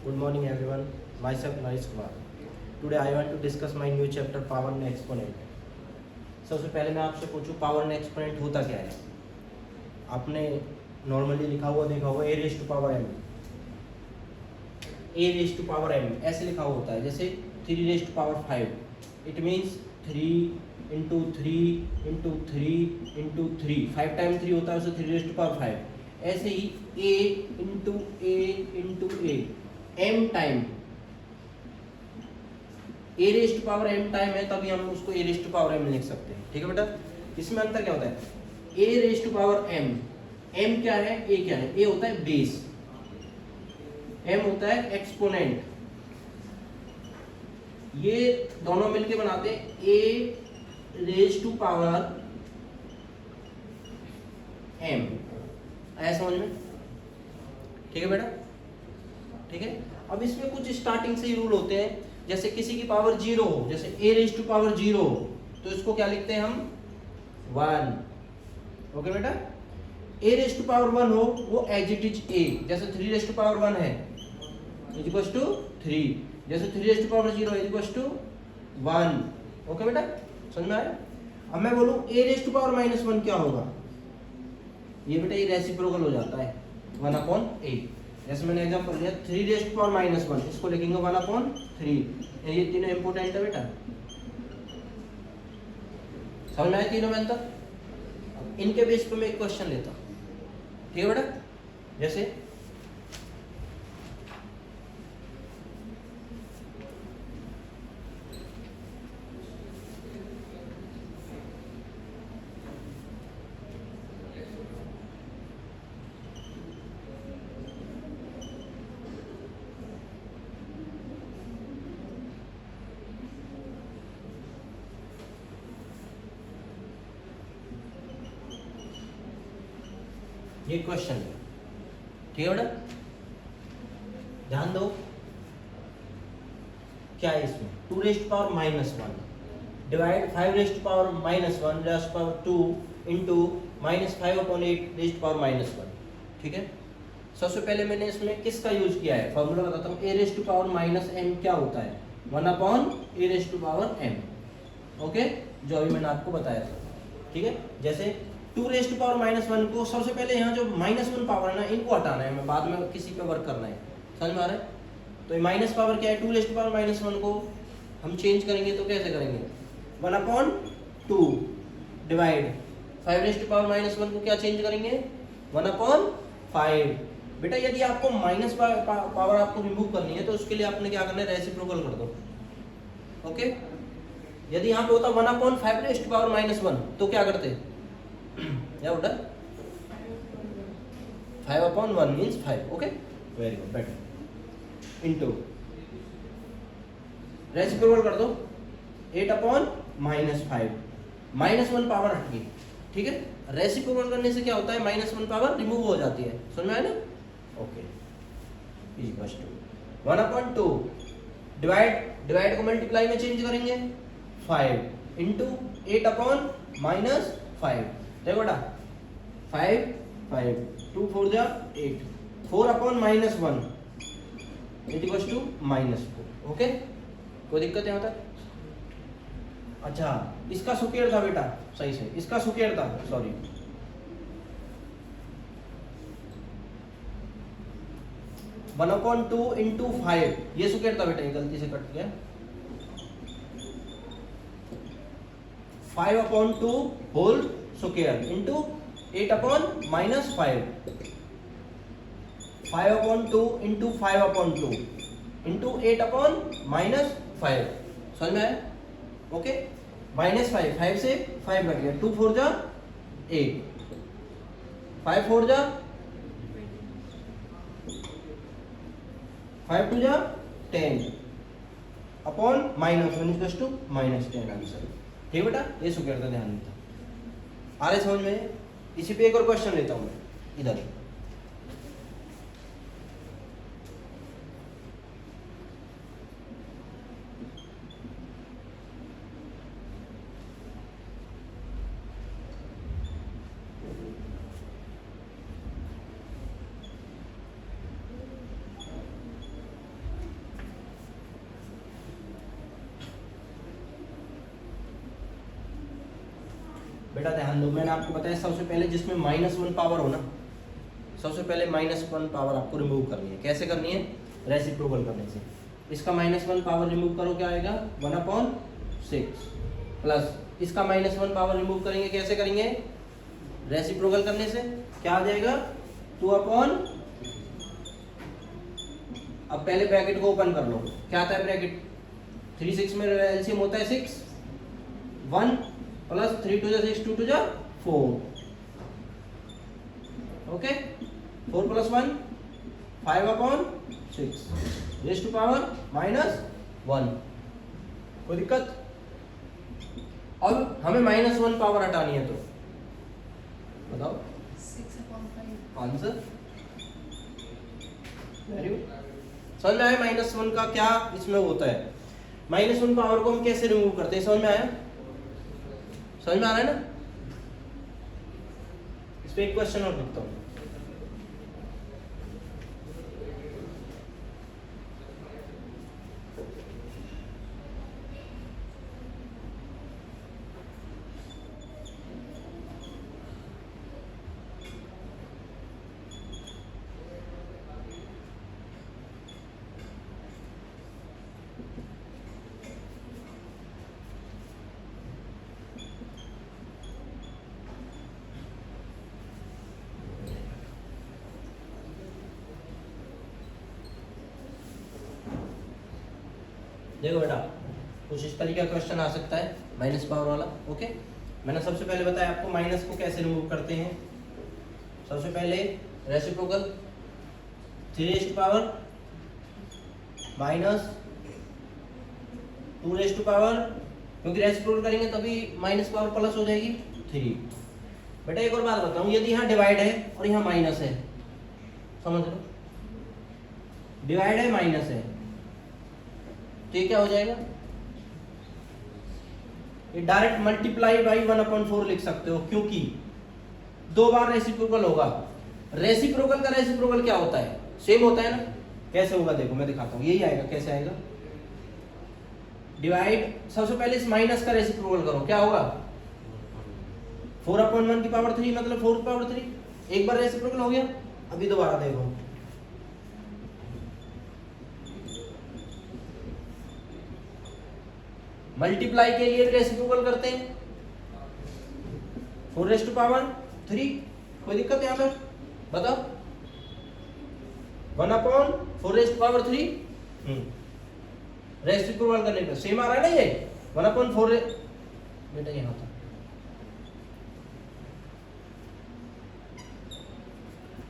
Good morning everyone. Myself Naresh Kumar. Today I want to discuss my new chapter power and exponent. सबसे पहले मैं आपसे पूछूं power and exponent होता क्या है। आपने नॉर्मली लिखा हुआ देखा होगा a raise to power m, a raise to power m ऐसे लिखा हुआ होता है, जैसे 3 raise to power 5, it means 3 into 3 into 3 into 3, 5 time 3 होता है, उसे 3 रेज टू पावर 5। ऐसे ही a into a m time a raise to power m time है, तभी हम उसको a raise to power m लिख सकते हैं। ठीक है बेटा, इसमें अंतर क्या होता है, a raise to power m, m क्या है, ए क्या है, ए होता है बेस, एम होता है एक्सपोनेंट। ये दोनों मिलके बनाते हैं ए रेज टू पावर एम। आया समझ में? ठीक है बेटा, ठीक है। अब इसमें कुछ स्टार्टिंग से ही रूल होते हैं, जैसे किसी की पावर 0 हो, जैसे ए रेज टू पावर 0 हो तो इसको क्या लिखते हैं हम 1। ओके बेटा, ए रेज टू पावर 1 हो वो एज इट इज ए, जैसे 3 रेज टू पावर 1 है इज इक्वल्स टू 3, जैसे 3 raise to power 0 is equals to 1। Okay बेटा, समझ में आया? अब मैं बोलूं ए रेज टू पावर -1 क्या होगा, ये बेटा ये रेसिप्रोकल हो जाता है 1/a। जैसे मैंने एग्जांपल लिया 3 रेज टू पावर -1, इसको लिखेंगे 1/3। ये तीनों इंपोर्टेंट है बेटा, समझ में आया तीनों में अंतर? इनके बेस पे मैं एक क्वेश्चन लेता हूं, ठीक है बेटा। जैसे ये क्वेश्चन है, ठीक है बेटा, ध्यान दो क्या है इसमें। 2 raise to power -1 divide 5 raise to power -1 raise to power 2 into -5/8 raise to power -1। ठीक है, सबसे पहले मैंने इसमें किसका यूज किया है, फॉर्मूला बताता हूँ। A raise to power -m क्या होता है, 1/a raise to power m। Okay, जो अभी मैंने आपको बताया था। ठीक है, जैसे 2 रेज टू पावर -1 को सबसे पहले यहाँ जो -1 पावर है ना, इनको हटाना है, मैं बाद में किसी पे वर्क करना है, समझ में आ रहा है? तो ये माइनस पावर क्या है, 2 रेज टू पावर -1 को हम चेंज करेंगे तो कैसे करेंगे, 1/2 डिवाइड 5 रेज टू पावर -1 को क्या चेंज करेंगे, 1/5। बेटा यदि आपको माइनस पावर आपको रिमूव करनी है तो उसके लिए आपने क्या करना है, रेसिप्रोकल कर दो। ओके, यदि यहाँ पे होता 1/5 रेज टू पावर -1 तो क्या करते, क्या होता 5/1 means 5। Okay, very good, better into reciprocal कर दो 8/-5 -1 पावर हट गई। ठीक है, रेसिप्रोकल करने से क्या होता है, -1 पावर रिमूव हो जाती है, समझ में आया ना? Okay, is equals to 1/2 divide को मल्टीप्लाई में चेंज करेंगे 5 इंटू 8/-5। देखो बेटा 5 2 4 जा 8, 4/-1 इज इक्वल्स टू -4। ओके, कोई दिक्कत है यहाँ तक? अच्छा, इसका स्क्वायर था बेटा, सही से इसका स्क्वायर था, सॉरी 1/2 इंटू 5, ये स्क्वायर था बेटा, ये गलती से कट गया। 5/2 whole square into 8/-5, 5/2 into 5/2 into 8/-5। समझ में आया? ओके, -5, 5 से 5 लग गया, 2 4 जा 8, 5 4 जा 5 2 जा 10 अपॉन -1 इक्वल्स टू -10 आंसर। ठीक है बेटा, ये स्क्वायर था, ध्यान देता। आ रहे समझ में? इसी पे एक और क्वेश्चन लेता हूं मैं इधर। बेटा ध्यान दो, मैंने आपको बताया सबसे पहले जिसमें -1 पावर हो ना, सबसे पहले -1 पावर आपको रिमूव करनी है। कैसे करनी है? रेसिप्रोकल करने से। इसका -1 पावर रिमूव करो, क्या आएगा? 1/6 प्लस इसका -1 पावर रिमूव करेंगे, कैसे करेंगे? रेसिप्रोकल करने से। क्या आ जाएगा? 2/। अब पहले ब्रैकेट को ओपन कर लो, क्या आता है ब्रैकेट? 3 6 में एलसीएम होता है 6, 1 plus 3 2 6 2 2 4, okay. 4 + 1 5/6 raise to power -1। कोई दिक्कत? अब हमें -1 पावर हटानी है, तो बताओ 6/5 आंसर। Very good. समझ में आया -1 का क्या इसमें होता है? -1 पावर को हम कैसे रिमूव करते हैं, समझ में आया? समझ में आ रहा है ना? इस पे एक क्वेश्चन और लिखता हूँ। देखो बेटा, कुछ इस तरीके का क्वेश्चन आ सकता है माइनस पावर वाला, ओके। मैंने सबसे पहले बताया आपको माइनस को कैसे रिमूव करते हैं। सबसे पहले रेसिप्रोकल 3 पावर -2 पावर, क्योंकि रेसिप्रोकल करेंगे तभी माइनस पावर प्लस हो जाएगी 3। बेटा एक और बात बताऊं, यदि यहाँ डिवाइड है और यहाँ माइनस है, समझ लो, डिवाइड है माइनस है, तो ये क्या हो जाएगा? ये डायरेक्ट मल्टीप्लाई बाई 1/4 लिख सकते हो, क्योंकि 2 बार रेसिप्रोकल होगा। रेसिप्रोकल का रेसिप्रोकल क्या होता है? सेम होता है ना। कैसे होगा देखो मैं दिखाता हूं, यही आएगा। कैसे आएगा? डिवाइड, सबसे पहले इस माइनस का रेसिप्रोकल करो, क्या होगा? 4/1 की पावर 3 मतलब 4/3। एक बार रेसिप्रोकल हो गया, अभी दोबारा देखो। मल्टीप्लाई के लिए रेसिप्रोकल करते हैं 4/3। कोई दिक्कत यहाँ पर? बताओ। 1/4/3 रेसिप्रोकल करने पर सेम आ रहा है ना, ये 1/4। बेटा यहाँ था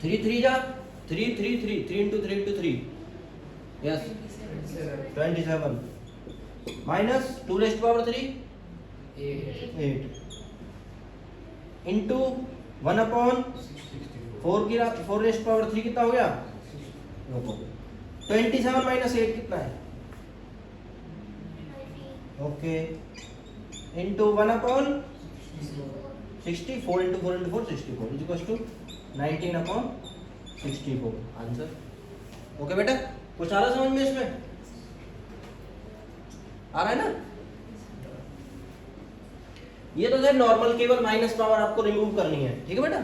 3 3 जा 3 3 3 3 × 3 × 3 यस 27 माइनस 2/3 8 इंटू 1/4 की 4/3 कितना हो गया? 27 माइनस 8 कितना है? Okay, into 1/60 4 into 4 into 4 64 is equal to 19/64 answer. Okay बेटा, कुछ आ रहा समझ में? इसमें आ रहा है ना? ये तो है नॉर्मल, केवल माइनस पावर आपको रिमूव करनी है, ठीक है बेटा?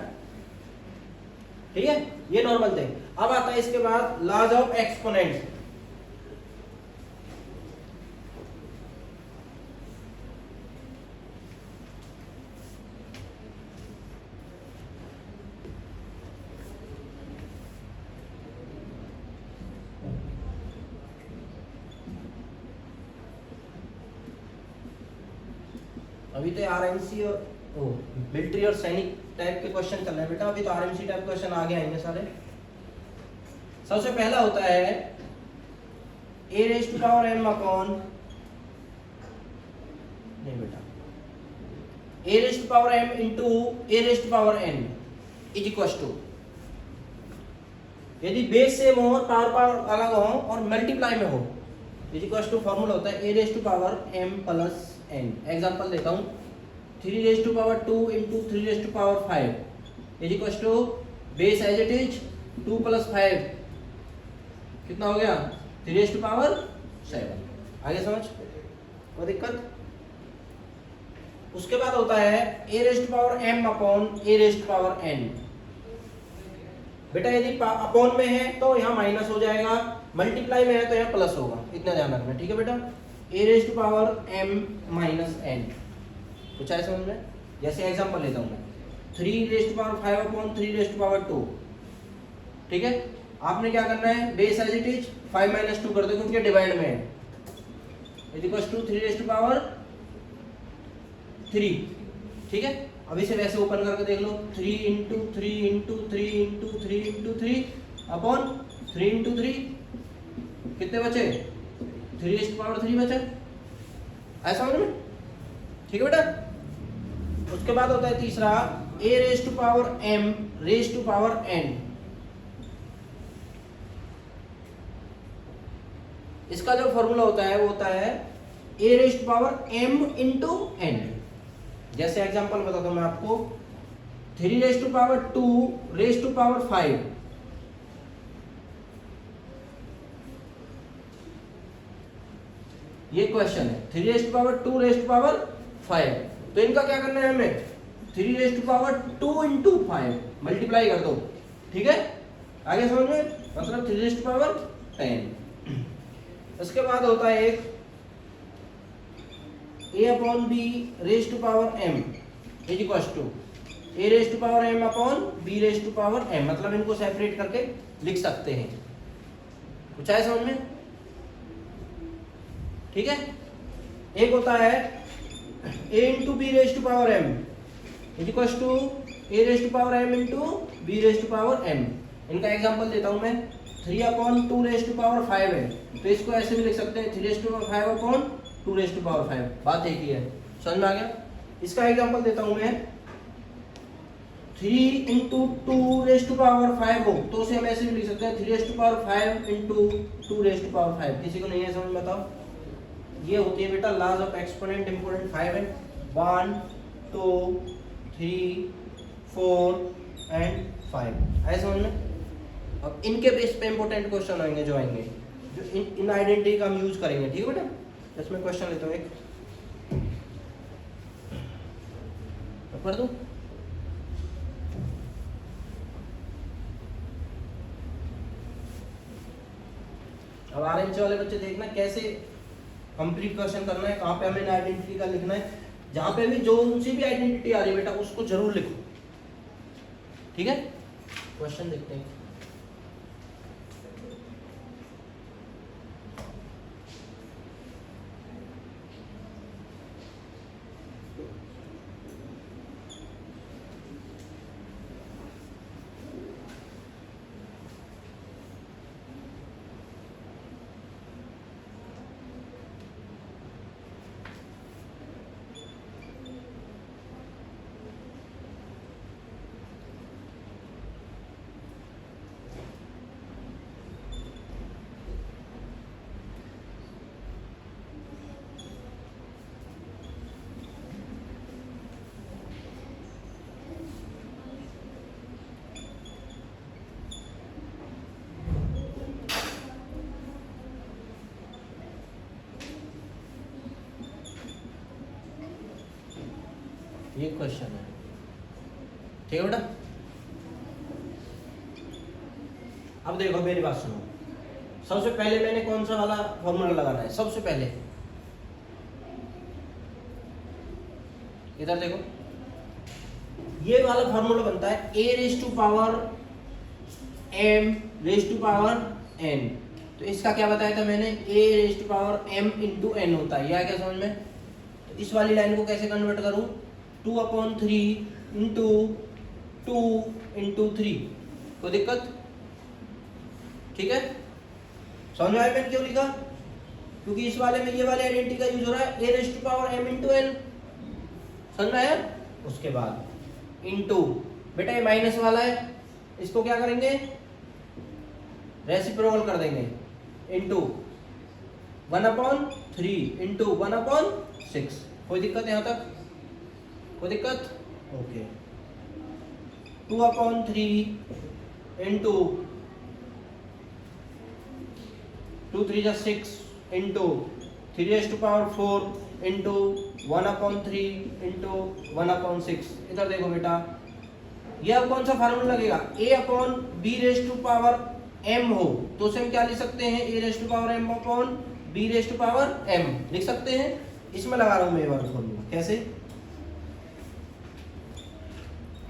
ठीक है, ये नॉर्मल थे। अब आता है इसके बाद लॉज ऑफ एक्सपोनेंट। अभी तो आरएमसी और मिलिट्री और सैनिक टाइप के क्वेश्चन चल रहे हैं बेटा। अभी तो आरएमसी टाइप क्वेश्चन आगे आएंगे सारे। सबसे पहला होता है a⁻m अपॉन, नहीं बेटा, a⁻m into a⁻n is equal to, यदि बेस सेम हो और पावर अलग हो और मल्टीप्लाई में हो, इज इक्वल टू फॉर्मूला होता है a⁻m प्लस n। एग्जांपल देता हूं, 3⁻2 into 3⁻5 is equal to base as it is 2 + 5 कितना हो गया? 3⁻7। आगे समझ? कोई दिक्कत? उसके बाद होता है ए रेस्ट पावर m अपॉन ए रेस्ट पावर n। बेटा यदि अपॉन में है तो यहाँ माइनस हो जाएगा, मल्टीप्लाई में है तो यहाँ प्लस होगा, इतना ध्यान रखना, ठीक है बेटा। A raised power m minus n, कुछ है समझ में? जैसे एग्जांपल लेता हूँ मैं, 3 raised power 5 upon 3 raised power 2, ठीक है। आपने क्या करना है, base as it is 5 minus 2 कर दो क्योंकि डिवाइड में है, इक्वल्स टू 3 रेस्ट पावर 3, ठीक है। अब इसे वैसे ओपन करके देख लो, 3 into 3 into 3 into 3 into 3 upon 3 into 3, कितने बचे? 3 रेस्ट पावर 3 बचे, ऐसा समझ में, ठीक है बेटा। उसके बाद होता है तीसरा a raised to power m raised to power n। इसका जो फॉर्मूला होता है वो होता है a raised power m into n। जैसे एग्जांपल बताता हूं मैं आपको, 3 raised to power 2 raised to power 5, ये क्वेश्चन है। 3 raised to power 2 raised to power 5, तो इनका क्या करना है हमें, 3 raised to power 2 into 5 multiply कर दो, ठीक है। आगे समझ में, मतलब 3 रेस्ट टू पावर 10। उसके बाद होता है एक a upon b raised to power m is equals to a raised to power m upon b raised to power m, मतलब इनको सेपरेट करके लिख सकते हैं, कुछ है समझ में, ठीक है। एक होता है a into b raised to power m is equals to a raised to power m into b raised to power m। इनका एग्जांपल देता हूं मैं, 3 अपॉन 2 रेस्ट टू पावर 5 है, तो इसको ऐसे भी लिख सकते हैं 3 raised to power 5 upon 2 raised to power 5, बात एक ही है, समझ में आ गया। इसका एग्जांपल देता हूं मैं, 3 इंटू 2 रेस्ट टू पावर 5 हो तो उसे हम ऐसे भी लिख सकते हैं 3 raised to power 5 into 2 raised to power 5। किसी को नहीं है समझ में, बताओ। ये होती है बेटा लॉज ऑफ एक्सपोनेंट, इंपोर्टेंट 5 है, 1 2 3 4 एंड 5, ऐसे समझ में। अब इनके बेस पे इंपोर्टेंट क्वेश्चन आएंगे जो आएंगे, जो इन आइडेंटिटी का हम यूज करेंगे, ठीक है बेटा। इसमें क्वेश्चन लेता हूँ एक, पढ़ दूं। अब ऑरेंज वाले बच्चे देखना कैसे कंप्लीट क्वेश्चन करना है, कहाँ पे हमें आइडेंटिटी का लिखना है, जहां पे भी जो सी भी आइडेंटिटी आ रही है बेटा उसको जरूर लिखो, ठीक है। क्वेश्चन देखते हैं। ये क्वेश्चन है, ठीक है बेटा। अब देखो मेरी बात सुनो, सबसे पहले मैंने कौन सा वाला फॉर्मूला लगाना है, सबसे पहले इधर देखो, ये वाला फॉर्मूला बनता है a raise to power m raise to power n। तो इसका क्या बताया था मैंने, a raise to power m into n होता है, यह क्या समझ में। तो इस वाली लाइन को कैसे कन्वर्ट करूं, 2 अपॉन 3 इंटू 2 इंटू 3, कोई दिक्कत, ठीक है। समझ में आया मैंने क्यों लिखा, क्योंकि इस वाले में ये वाले आइडेंटिटी का यूज हो रहा है, a raise to power m into n, समझ में आया। उसके बाद इंटू, बेटा ये माइनस वाला है, इसको क्या करेंगे, रेसिप्रोकल कर देंगे, इंटू 1 अपॉन 3 इंटू 1 अपॉन 6, कोई दिक्कत यहाँ तक, कोई दिक्कत, ओके। 2 अपॉन 3 इंटू 2 3 जा 6 into 3 raised to power 4 into 1/3 into 1/6। इधर देखो बेटा, ये अब कौन सा फार्मूला लगेगा, a upon b raised to power m हो तो उसे हम क्या लिख सकते हैं, a raised to power m upon b raised to power m लिख सकते हैं। इसमें लगा रहा हूं मैं ये वाला फॉर्मूला, कैसे,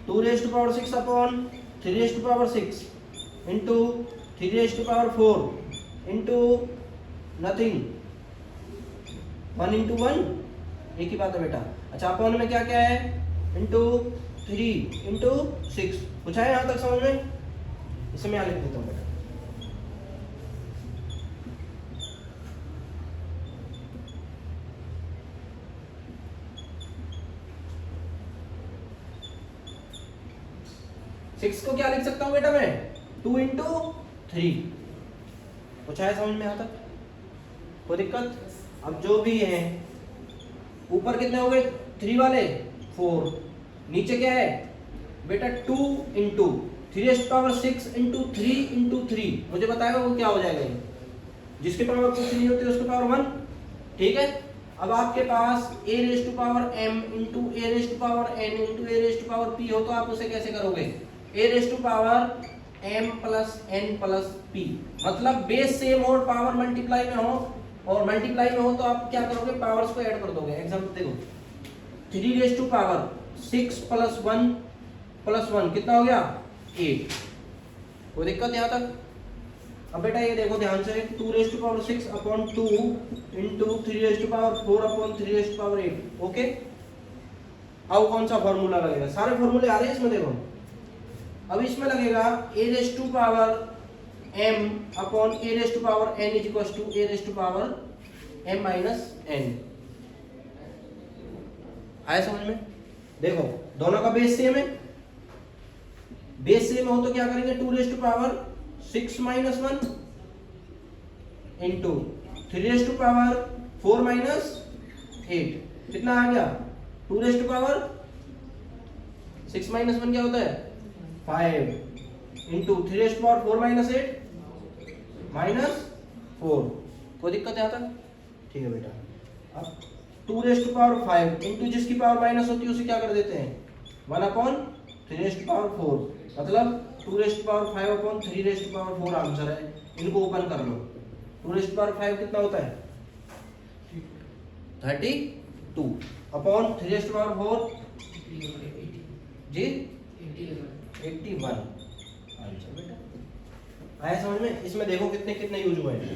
2 raised to power 6 upon 3 raised to power 6 into 3 raised to power 4 into nothing 1 into 1, एक ही बात है बेटा। अच्छा अपॉन में क्या क्या है, इंटू 3 इंटू 6, कुछ है यहाँ तक समझ में, इसे मैं यहाँ लिख देता हूँ बेटा। सिक्स को क्या लिख सकता हूँ बेटा मैं, 2 इंटू 3, कुछ है समझ में यहाँ तक, कोई दिक्कत। अब जो भी है, ऊपर कितने हो गए 3 वाले 4, नीचे क्या है बेटा 2 into 3 raised power 6 into 3 into 3, मुझे बताएगा वो क्या हो जाएगा ये, जिसके पावर कुछ नहीं होती उसके पावर 1, ठीक है। अब आपके पास a raised to power m into a raised to power n into a raised to power p हो तो आप उसे कैसे करोगे, a raised to power m plus n plus p, मतलब बेस सेम हो और पावर मल्टीप्लाई में हो, और मल्टीप्लाई में हो तो आप क्या करोगे, पावर्स को ऐड कर दोगे। एग्जांपल देखो, 3 raised to power 6 plus 1 plus 1 कितना हो गया 8, कोई दिक्कत यहाँ तक। अब बेटा ये देखो ध्यान से, 2 raised to power 6 upon 2 into 3 raised to power 4 upon 3 raised to power 8, okay. अब कौन सा फॉर्मूला लगेगा, सारे फॉर्मूले आ रहे हैं इसमें देखो। अब इसमें लगेगा a raised to power m upon a raised to power n is equal to a raised to power m minus n, आया समझ में। देखो दोनों का बेस सेम है, बेस सेम हो तो क्या करेंगे, 2 raised to power 6 minus 1 into 3 raised to power 4 minus 8, कितना आ गया 2 रेस्ट टू पावर 6 माइनस 1 क्या होता है 5 into 3 raised to power 4 minus 8 minus 4, कोई दिक्कत है यहाँ तक, ठीक है बेटा। अब 2 रेस्ट टू पावर 5 इंटू जिसकी पावर माइनस होती है उसे क्या कर देते हैं 1 अपॉन 3 रेस्ट टू पावर 4, मतलब 2 raised to power 5 upon 3 raised to power 4 answer है। इनको ओपन कर लो, 2 रेस्ट टू पावर 5 कितना होता है 32 अपॉन 3 रेस्ट टू पावर 4 जी 81 आंसर बेटा, आया समझ में। इसमें देखो कितने कितने यूज हुए हैं,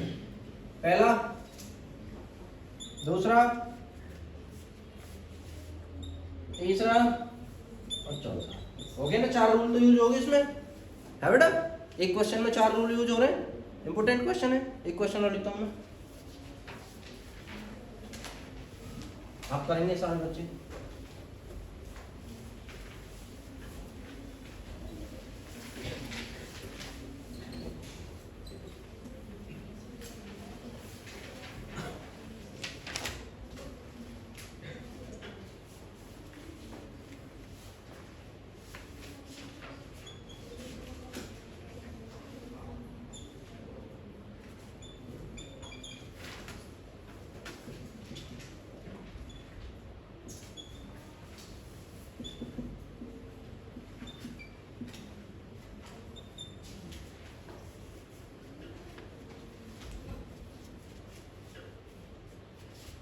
पहला, दूसरा, तीसरा और चौथा, हो गया ना, 4 रूल तो यूज हो गए इसमें, है बेटा। एक क्वेश्चन में 4 रूल यूज हो रहे हैं, इंपोर्टेंट क्वेश्चन है। एक क्वेश्चन और लिखता हूं मैं, आप करेंगे सारे बच्चे।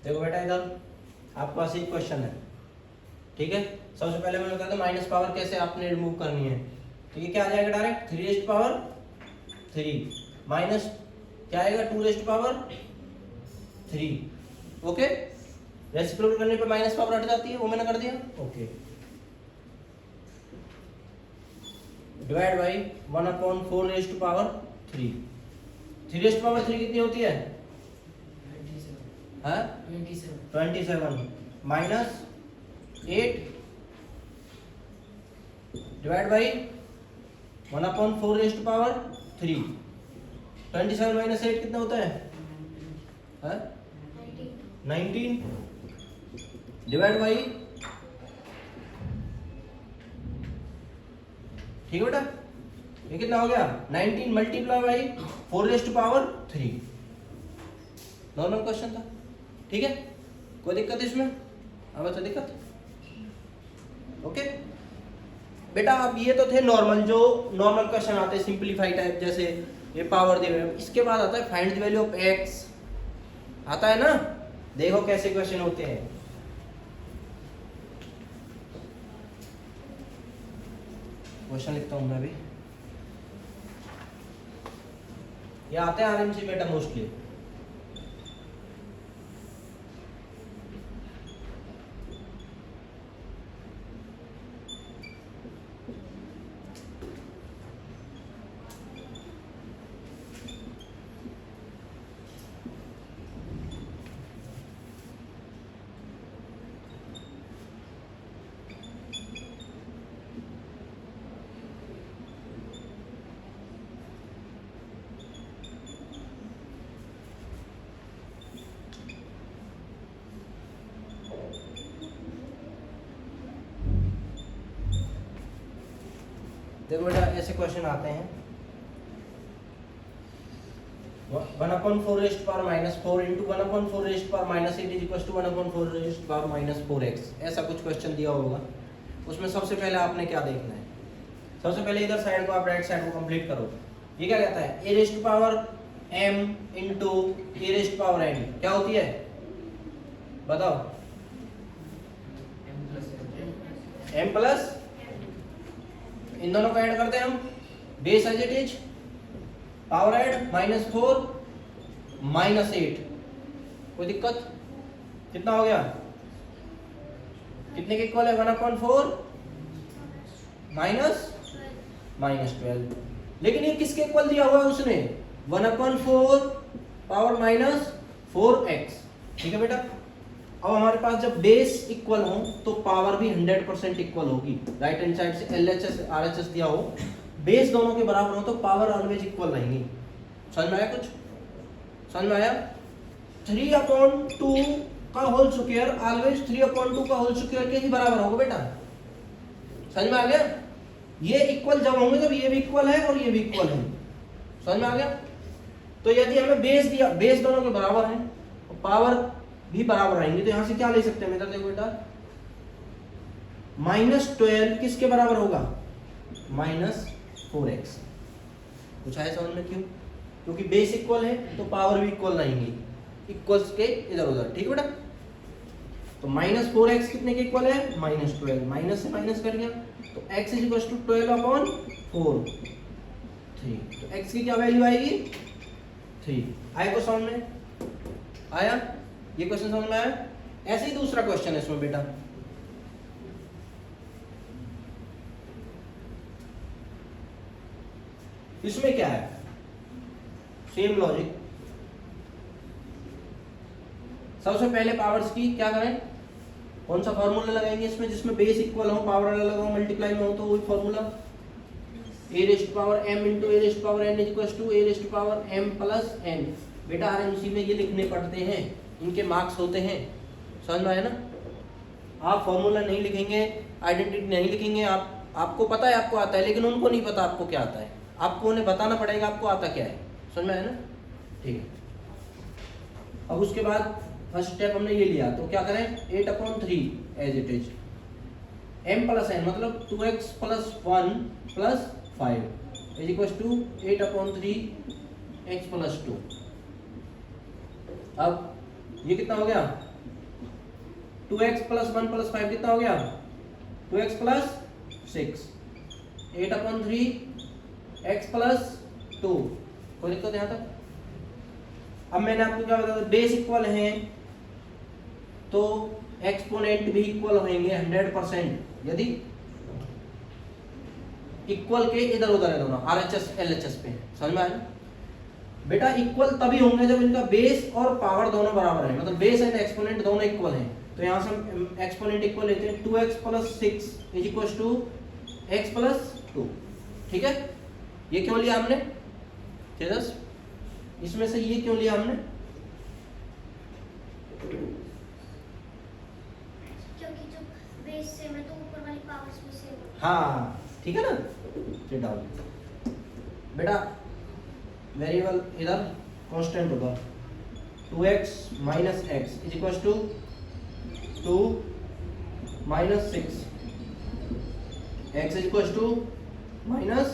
देखो बेटा इधर आपके पास एक क्वेश्चन है, ठीक है। सबसे पहले मैंने बताया था माइनस पावर कैसे आपने रिमूव करनी है, तो ये क्या आ जाएगा डायरेक्ट 3 रेस्ट पावर 3 माइनस क्या आएगा 2 रेस्ट पावर 3, ओके। रेसिप्रोकल करने पे माइनस पावर हट जाती है, वो मैंने कर दिया, okay. Divide by 1 upon 4 rest power 3, 3 raised power 3 कितनी होती है 27 minus 8 divide by 1 upon 4 rest power 3, 27 minus 8 कितना होता है 19 डिवाइड बाई, ठीक है बेटा, ये कितना हो गया 19 multiply by 4 rest power 3, normal question था, ठीक है, कोई दिक्कत इसमें? अब तो दिक्कत ओके बेटा। अब ये तो थे नॉर्मल, जो नॉर्मल क्वेश्चन आते हैं सिंपलीफाई टाइप, जैसे ये पावर दे रहे। इसके बाद आता है find the value of x, आता है ना, देखो कैसे क्वेश्चन होते हैं। क्वेश्चन लिखता हूं मैं भी, ये आते हैं आरएमसी बेटा मोस्टली। देखो बेटा ऐसे क्वेश्चन आते हैं, 1/4 raised power -4 into 1/4 raised power -8 is equal to 1/4 raised power -4x। ऐसा कुछ क्वेश्चन दिया होगा। उसमें सबसे पहले आपने क्या देखना है, सबसे पहले इधर साइड को आप राइट साइड को कंप्लीट करो। ये क्या कहता है, a raised power m into a raised power n क्या होती है बताओ? m प्लस, इन दोनों को ऐड करते हैं हम, base as it is, power add -4 -8, कोई दिक्कत? कितना हो गया, कितने के इक्वल है? 1/4 -12। लेकिन ये किसके इक्वल दिया हुआ है उसने? 1/4 पावर -4x। ठीक है बेटा। अब हमारे पास जब बेस इक्वल हो तो पावर भी 100% इक्वल होगी। राइट हैंड साइड से LHS RHS दिया हो, बेस दोनों के बराबर हो तो पावर ऑलवेज इक्वल रहेंगी। समझ में आया कुछ? समझ में आया? 3/2 का होल स्क्वायर ऑलवेज 3/2 का होल स्क्वायर के ही बराबर होगा बेटा। समझ में आ गया? ये इक्वल जब होंगे जब ये भी इक्वल है और ये भी इक्वल है। समझ में आ गया? तो यदि हमें बेस दिया, बेस दोनों के बराबर है और पावर भी बराबर आएंगे, तो यहां से क्या ले सकते हैं? इधर देखो बेटा, -12 किसके बराबर होगा? -4x। कुछ आया समझ में? क्यों? क्योंकि बेस इक्वल है तो पावर भी इक्वल रहेंगी, इक्वल्स के इधर उधर। ठीक है बेटा। तो -4x कितने के इक्वल है? -12। माइनस से माइनस कर गया तो x इज इक्वल टू 12/4 3। तो x की क्या वैल्यू आएगी? 3। आया को समझ में? आया? ये क्वेश्चन समझ में आया? ऐसे ही दूसरा क्वेश्चन है इसमें बेटा, इसमें क्या है? Same logic. सबसे पहले पावर्स की क्या करें, कौन सा फॉर्मूला लगाएंगे इसमें जिसमें बेस इक्वल हो, पावर अलग अलग हो, मल्टीप्लाई में हो, तो वही formula a raised power m into a raised power n is equal to a raised power m plus n। बेटा आरएमसी में ये लिखने पड़ते हैं, इनके मार्क्स होते हैं। समझ में आया ना? आप फॉर्मूला नहीं लिखेंगे, आइडेंटिटी नहीं लिखेंगे, आपको पता है आपको आता है, लेकिन उनको नहीं पता आपको क्या आता है। आपको उन्हें बताना पड़ेगा आपको आता क्या है। समझ में आया ना? ठीक है। अब उसके बाद फर्स्ट स्टेप हमने ये लिया, तो क्या करें? 8/3 as it is, m plus n मतलब 2x plus 1 plus 5 is equal to 8/3 x plus 2। अब ये कितना हो गया? 2x प्लस 1 प्लस 5 कितना हो गया? 2x plus 6। 8/3 x plus 2। कोई दिक्कत यहाँ तक? अब मैंने आपको क्या बताया, बेस इक्वल हैं तो एक्सपोनेंट भी इक्वल होंगे 100%। यदि इक्वल के इधर उधर है दोनों, RHS LHS पे। समझ में आया बेटा? इक्वल तभी होंगे जब इनका बेस और पावर दोनों बराबर है, मतलब बेस एंड एक्सपोनेंट दोनों इक्वल हैं। तो यहाँ से हम एक्सपोनेंट इक्वल लेते हैं, 2x plus 6 is equal to x plus 2। ठीक है। ये क्यों लिया हमने तेजस? इसमें से ये क्यों लिया हमने? क्योंकि जो बेस सेम है तो ऊपर वाली पावर्स भी सेम है। हाँ ठीक है ना? ये डाल बेटा, वेरिएबल इधर कांस्टेंट होगा, 2x minus x is equals to 2 minus 6, x is equals to minus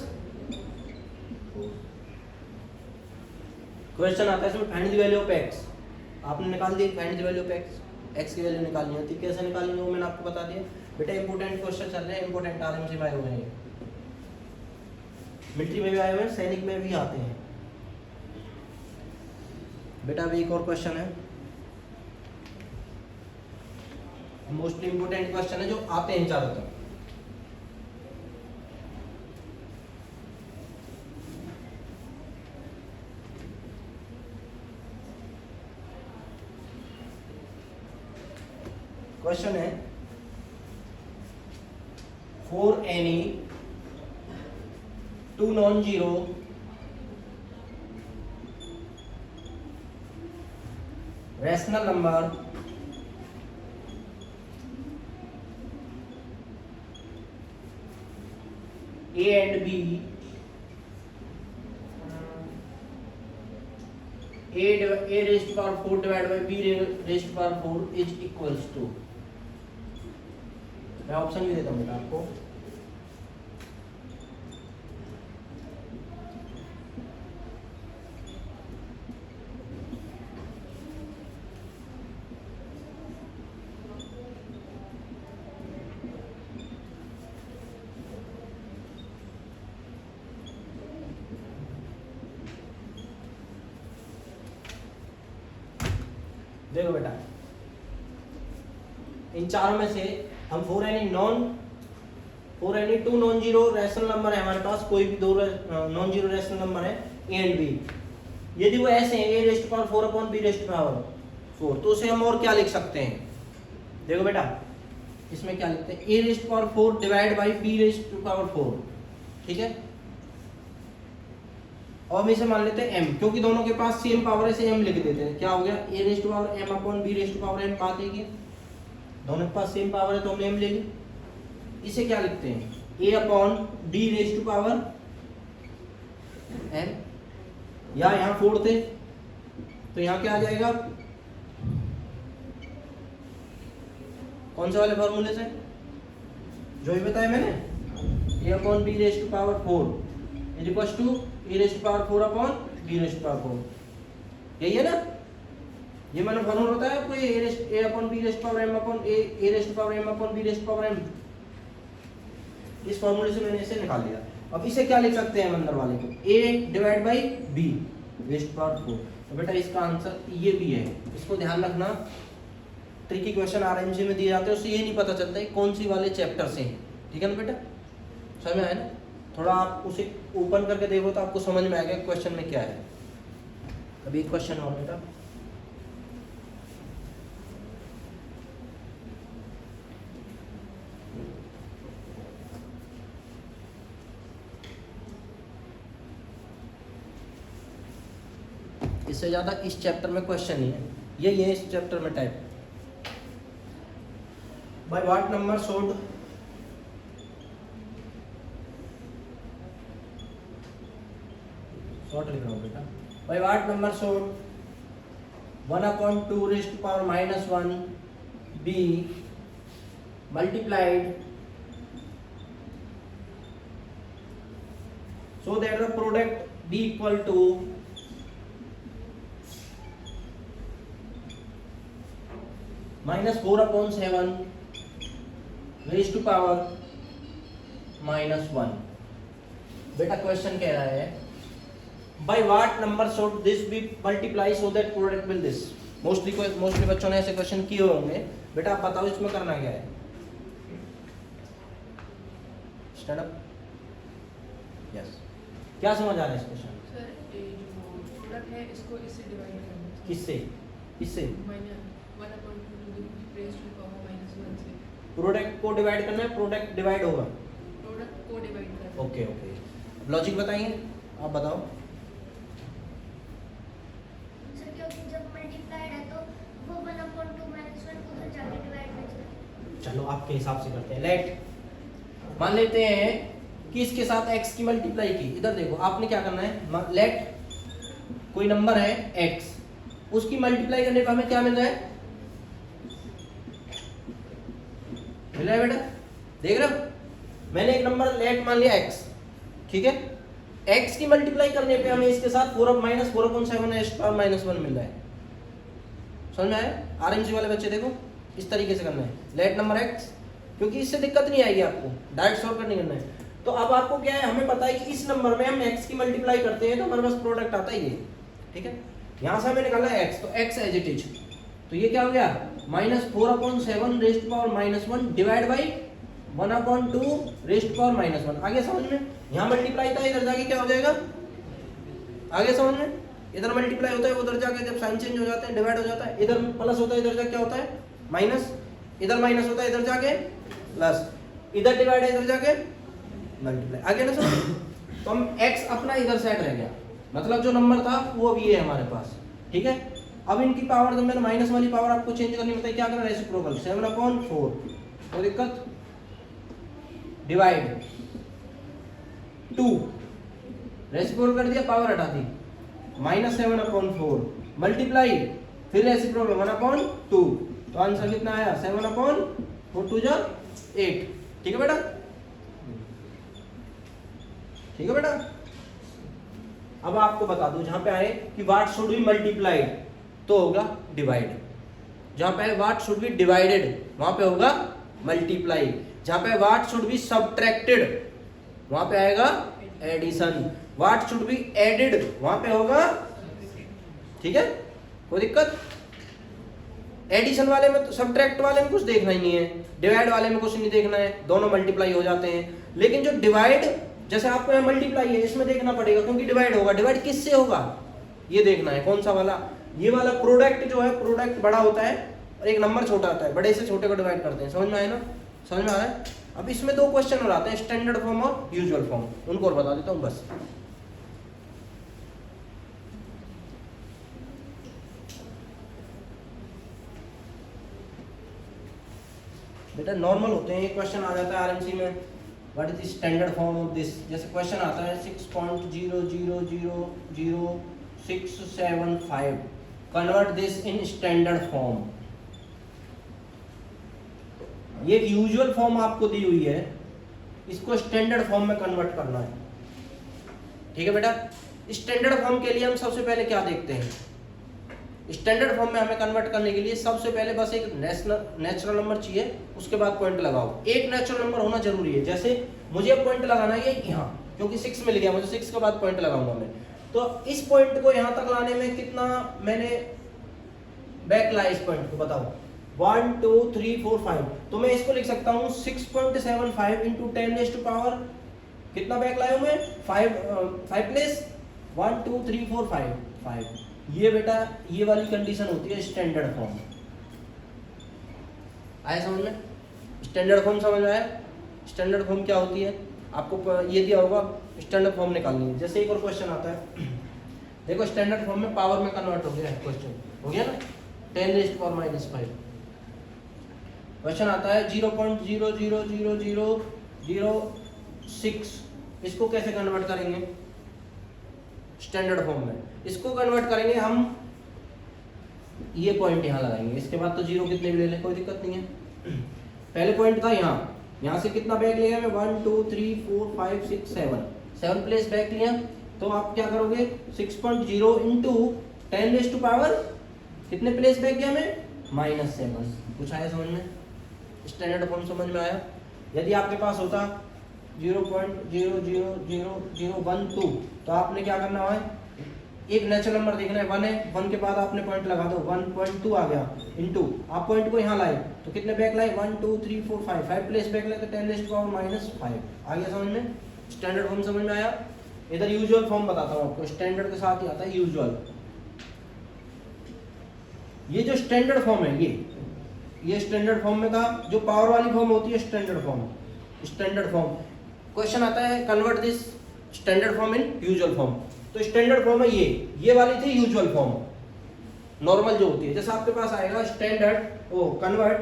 4। Question आता है इसमें find the value of x, आपने निकाल दी find the value of x की वैल्यू निकालनी होती है, कैसे निकालेंगे वो मैंने आपको बता दिया। बेटा इंपॉर्टेंट क्वेश्चन चल रहे हैं, इंपॉर्टेंट आरएमसी में आए हुए हैं, मिलिट्री में भी आए हुए हैं, सैनिक में भी आते हैं। बेटा अभी एक और क्वेश्चन है, मोस्टली इंपोर्टेंट क्वेश्चन है जो आते हैं ज्यादातर। क्वेश्चन है for any 2 non-zero rational number A and B, A raised to power 4 divided by B raised to power 4 is equals to, मैं ऑप्शन भी देता हूँ बेटा आपको। देखो बेटा इन चारों में से हम 4 any 2 non zero rational number है हमारे पास, कोई भी 2 नॉन जीरो रैशनल नंबर है ए एंड बी, यदि वो ऐसे हैं a raise to power 4 upon b raise to power 4, तो उसे हम और क्या लिख सकते हैं। देखो बेटा इसमें क्या लिखते हैं, a raise to power 4 divide by b raise to power 4, ठीक है। और हम इसे मान लेते हैं m, क्योंकि दोनों के पास सेम पावर है, इसे m लिख देते हैं। क्या हो गया, a raise to power m upon b raise to power m, बात है कि दोनों के पास सेम पावर है तो हमने m ले ली। इसे क्या लिखते हैं, a upon d raise to power m, या यहाँ 4 थे तो यहाँ क्या आ जाएगा, कौन से वाले फॉर्मूले से जो भी बताया मैंने, a upon b raise to power 4 is equal to a raise to power 4 upon b raise to power 4, यही है ना। ये मैंने फॉर्मूला बताया आपको, a upon b raise to power m upon a raise to power m upon b raise to power m, इस फॉर्मूले से मैंने इसे निकाल लिया। अब इसे क्या लिख सकते हैं हम अंदर वाले को, a divide by b raise to power 4। तो बेटा इसका आंसर ये भी है, इसको ध्यान रखना। ट्रिकी क्वेश्चन आरएमसी में दिए जाते हैं, उससे ये नहीं पता चलता है कौन सी वाले चैप्टर से है, ठीक है ना बेटा, समझ में आया ना। थोड़ा आप उसे ओपन करके देखो तो आपको समझ में आएगा क्वेश्चन में क्या है। अभी एक क्वेश्चन और बेटा, इससे ज्यादा इस चैप्टर में क्वेश्चन नहीं है, ये इस चैप्टर में type. By what number should short लिख रहा हूँ बेटा, by what number should 1 upon 2 raise to power minus 1 b multiplied so that the product be equal to -4 upon 7 raised to power -1। बेटा क्वेश्चन कह रहा है by what number should this be multiply so that product will this। Mostly बच्चों ने ऐसे question किए होंगे। बेटा आप बताओ इसमें करना क्या है, स्टैंड अप, यस, क्या समझ आ रहा है इस क्वेश्चन, सर ये जो प्रोडक्ट है इसको इससे डिवाइड करना है, किससे, इससे प्रोडक्ट को डिवाइड करना है, प्रोडक्ट डिवाइड होगा, प्रोडक्ट को डिवाइड करना है। ओके ओके, लॉजिक बताइए, आप बताओ। सर क्योंकि जब मल्टीप्लाइड है तो वो 1 अपॉन 2 माइनस 1 उधर जाके डिवाइड में चला। चलो आपके हिसाब से करते हैं। लेट मान लेते हैं कि इसके साथ x की मल्टीप्लाई की, इधर देखो आपने क्या करना है, लेट कोई नंबर है x, उसकी मल्टीप्लाई करने पर हमें क्या मिल रहा है, मिल रहा है बेटा, देख रहे हो? मैंने एक नंबर लेट मान लिया x, ठीक है, x की मल्टीप्लाई करने पे हमें इसके साथ 4 माइनस 4/7 मिल रहा है। समझ में आया? आरएमसी वाले बच्चे देखो इस तरीके से करना है, लेट नंबर x, क्योंकि इससे दिक्कत नहीं आएगी आपको, डायरेक्ट सॉल्व करने करना है। तो अब आपको क्या है, हमें पता है कि इस नंबर में हम x की मल्टीप्लाई करते हैं तो हमारे पास प्रोडक्ट आता है ये, ठीक है। यहाँ से हमें निकालना है x, तो x एज इट इज, तो ये क्या हो गया -4/7 डिवाइड बाई 1/2 आगे समझ में? यहाँ मल्टीप्लाई था, इधर जाके क्या हो जाएगा, आगे समझ में? इधर मल्टीप्लाई होता है, उधर जाके जब साइन चेंज हो जाते हैं डिवाइड हो जाता है, इधर प्लस होता है, इधर जाके क्या होता है माइनस, इधर माइनस होता है, इधर जाके प्लस, इधर डिवाइड है, इधर जाके मल्टीप्लाई, आगे ना समझ? तो हम x अपना इधर सेट रह गया, मतलब जो नंबर था वो अब ये है हमारे पास, ठीक है। अब इनकी पावर, जब मैंने माइनस वाली पावर आपको चेंज करनी बताई, क्या करना है, रेसिप्रोकल 7/4, कोई दिक्कत, डिवाइड 2, रेसिप्रोकल कर दिया, पावर हटा दी, -7/4 मल्टीप्लाई, फिर रेसिप्रोकल 1/2, तो आंसर कितना आया 7/4 2 जा 8, ठीक है बेटा, ठीक है बेटा। अब आपको बता दूं, जहां पे आए कि व्हाट शुड बी मल्टीप्लाइड तो होगा डिवाइड, जहां पे आए व्हाट शुड बी डिवाइडेड वहां पे होगा मल्टीप्लाई, जहां पे व्हाट शुड बी सब्ट्रैक्टेड वहां पे आएगा addition, what should be added वहां पे होगा, ठीक है, कोई दिक्कत? एडिशन वाले में, तो सब्ट्रैक्ट वाले में कुछ देखना ही नहीं है, डिवाइड वाले में कुछ नहीं देखना है, दोनों मल्टीप्लाई हो जाते हैं। लेकिन जो डिवाइड, जैसे आपको यहाँ मल्टीप्लाई है, इसमें देखना पड़ेगा क्योंकि डिवाइड होगा, डिवाइड किससे होगा ये देखना है, कौन सा वाला, ये वाला प्रोडक्ट जो है, प्रोडक्ट बड़ा होता है और एक नंबर छोटा होता है, बड़े से छोटे को डिवाइड करते हैं, समझ में आया ना, समझ में आ रहा है? अब इसमें दो क्वेश्चन हो जाते हैं, स्टैंडर्ड फॉर्म और यूजुअल फॉर्म, उनको और बता देता हूँ बस। बेटा नॉर्मल होते हैं, एक क्वेश्चन आ जाता है आरएमसी में, what is the standard form of this, जैसे क्वेश्चन आता है 6.000675 convert this in standard form. ये यूजुअल फॉर्म आपको दी हुई है, इसको स्टैंडर्ड फॉर्म में कन्वर्ट करना है, ठीक है बेटा। स्टैंडर्ड फॉर्म के लिए हम सबसे पहले क्या देखते हैं, स्टैंडर्ड फॉर्म में हमें कन्वर्ट करने के लिए सबसे पहले बस एक नेचुरल नंबर चाहिए, उसके बाद पॉइंट लगाओ, एक नेचुरल नंबर होना जरूरी है। जैसे मुझे पॉइंट लगाना है यहाँ, क्योंकि 6 मिल गया मुझे, 6 के बाद पॉइंट लगाऊंगा मैं, तो इस पॉइंट को यहाँ तक लाने में कितना मैंने बैक लाया, इस पॉइंट को बताओ, 1 2 3 4 5, तो मैं इसको लिख सकता हूँ 6.75 इंटू 10⁻⁴ कितना बैक लाया हूँ मैं, 5 प्लेस 1 2 3 4 5। ये बेटा ये वाली कंडीशन होती है स्टैंडर्ड फॉर्म, आया समझ में? स्टैंडर्ड फॉर्म समझ में आया? स्टैंडर्ड फॉर्म क्या होती है आपको ये दिया होगा, स्टैंडर्ड फॉर्म निकालनी है। जैसे एक और क्वेश्चन आता है, देखो स्टैंडर्ड फॉर्म में पावर में कन्वर्ट हो गया है, क्वेश्चन हो गया ना, 10⁻⁵ क्वेश्चन आता है 0.000006, इसको कैसे कन्वर्ट करेंगे स्टैंडर्ड फॉर्म में, इसको कन्वर्ट करेंगे हम, ये पॉइंट यहाँ लगाएंगे, इसके बाद तो जीरो कितने भी ले लें कोई दिक्कत नहीं है। पहले पॉइंट था यहाँ से कितना बैक लिया मैं, 1 2 3 4 5 6 7 प्लेस बैक लिया, तो आप क्या करोगे 6.0 इंटू 10⁻⁴ कितने प्लेस बैक गया मैं, -7। कुछ आया समझ में? स्टैंडर्ड फॉर्म समझ में आया? यदि आपके पास होता 0.000012, तो आपने क्या करना है, एक नेचुरल नंबर देखना है, 1 है, 1 के बाद आपने पॉइंट लगा दो, 1.2 आ गया, इंटू आप पॉइंट को यहाँ लाए तो कितने बैक लाए, 1 2 3 4 5 प्लेस बैक लाए तो 10⁻⁻⁵ आ गया समझ में? स्टैंडर्ड फॉर्म समझ में आया? इधर यूजुअल फॉर्म बताता हूँ आपको, स्टैंडर्ड के साथ ही आता है यूजुअल। ये जो स्टैंडर्ड फॉर्म है, ये स्टैंडर्ड फॉर्म में था, जो पावर वाली फॉर्म होती है standard form, standard form. Question आता है convert this standard form in usual form, तो स्टैंडर्ड फॉर्म है ये वाली थी यूजुअल फॉर्म, नॉर्मल जो होती है। जैसे आपके पास आएगा स्टैंडर्ड कन्वर्ट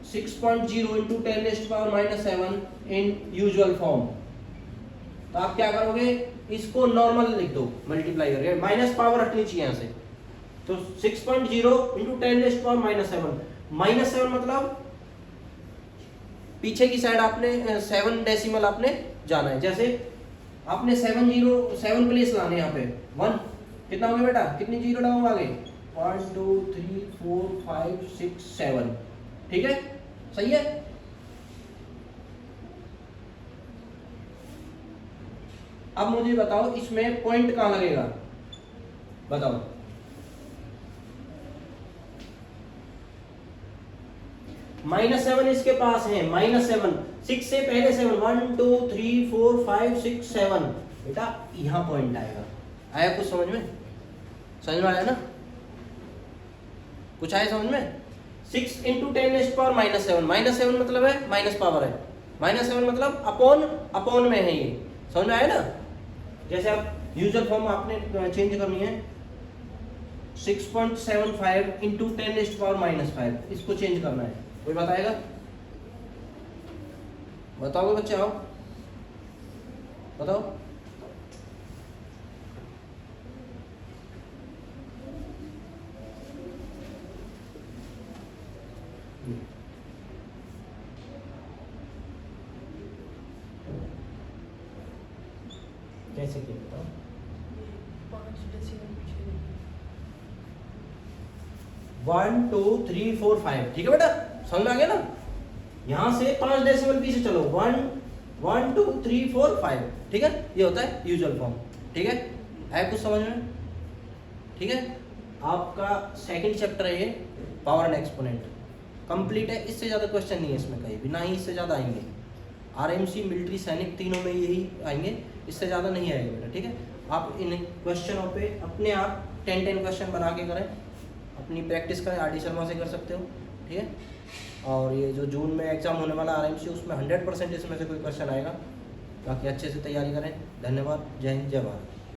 6.0 इंटू 10⁻⁻7 इन यूजुअल फॉर्म, तो आप क्या करोगे, इसको नॉर्मल लिख दो, मल्टीप्लाई करके, माइनस पावर हटनी चाहिए यहाँ से, तो 6.0 इंटू 10⁻⁻7, -7 मतलब पीछे की साइड आपने 7 डेसिमल आपने जाना है। जैसे आपने 7 प्लेस लाने यहाँ पे 1, कितना हो गया बेटा, कितनी जीरो लगाऊंगा आगे, 1 2 3 4 5 6 7, ठीक है, सही है। अब मुझे बताओ इसमें पॉइंट कहाँ लगेगा, बताओ। -7 इसके पास है, -7, 6 से पहले 7, 1 2 3 4 5 6 7, बेटा यहाँ पॉइंट आएगा। आया कुछ समझ में, समझ में आया ना, कुछ आया समझ में। 6 इंटू 10⁻⁻7, -7 मतलब है माइनस पावर है, -7 मतलब अपॉन में है, ये समझ में आया ना। जैसे आप यूजर फॉर्म आपने चेंज करनी है, 6.75 इंटू 10⁻⁻5, इसको चेंज करना है, कोई बताएगा, बताओगे बच्चे, आओ बताओ। कैसे किया बताओ। 5 डेसिमल पीछे देखिए। 1 2 3 4 5, ठीक है बेटा, समझ में आ गया ना। यहाँ से 5 डेसिमल पीछे चलो, 1 1 2 3 4 5, ठीक है, ये होता है यूजुअल फॉर्म, ठीक है कुछ समझ में, ठीक है। आपका सेकंड चैप्टर है ये, पावर एंड एक्सपोनेंट, कंप्लीट है। इससे ज़्यादा क्वेश्चन नहीं है इसमें कहीं भी, ना ही इससे ज़्यादा आएंगे। आरएमसी, मिलिट्री, सैनिक, तीनों में यही आएंगे, इससे ज़्यादा नहीं आएगा बेटा, ठीक है। आप इन क्वेश्चनों पे अपने आप 10 क्वेश्चन बना के करें, अपनी प्रैक्टिस करें, आर डी शर्मा से कर सकते हो, ठीक है। और ये जो जून में एग्जाम होने वाला आरएमसी, उसमें 100% इसमें से कोई क्वेश्चन आएगा। बाकी अच्छे से तैयारी करें। धन्यवाद, जय हिंद, जय भारत।